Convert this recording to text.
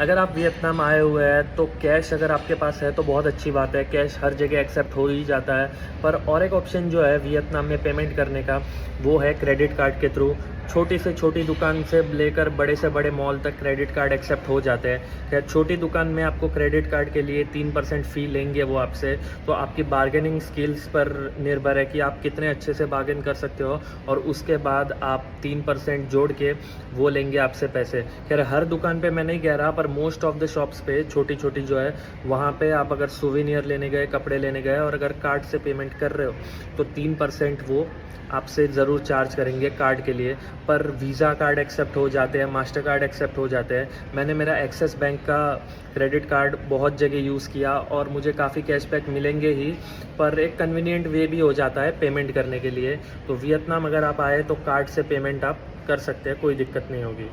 अगर आप वियतनाम आए हुए हैं तो कैश अगर आपके पास है तो बहुत अच्छी बात है, कैश हर जगह एक्सेप्ट हो ही जाता है। पर और एक ऑप्शन जो है वियतनाम में पेमेंट करने का, वो है क्रेडिट कार्ड के थ्रू। छोटी से छोटी दुकान से लेकर बड़े से बड़े मॉल तक क्रेडिट कार्ड एक्सेप्ट हो जाते हैं। खैर छोटी दुकान में आपको क्रेडिट कार्ड के लिए 3% फ़ी लेंगे वो आपसे, तो आपकी बार्गेनिंग स्किल्स पर निर्भर है कि आप कितने अच्छे से बार्गेन कर सकते हो, और उसके बाद आप 3% जोड़ के वो लेंगे आपसे पैसे। खैर हर दुकान पे मैं नहीं कह रहा, पर मोस्ट ऑफ द शॉप्स पे छोटी छोटी जो है वहाँ पे आप अगर सुवेनियर लेने गए, कपड़े लेने गए और अगर कार्ड से पेमेंट कर रहे हो तो 3% वो आपसे ज़रूर चार्ज करेंगे कार्ड के लिए। पर वीज़ा कार्ड एक्सेप्ट हो जाते हैं, मास्टर कार्ड एक्सेप्ट हो जाते हैं। मैंने मेरा एक्सिस बैंक का क्रेडिट कार्ड बहुत जगह यूज़ किया और मुझे काफ़ी कैशबैक मिलेंगे ही, पर एक कन्वीनियंट वे भी हो जाता है पेमेंट करने के लिए। तो वियतनाम अगर आप आए तो कार्ड से पेमेंट आप कर सकते हैं, कोई दिक्कत नहीं होगी।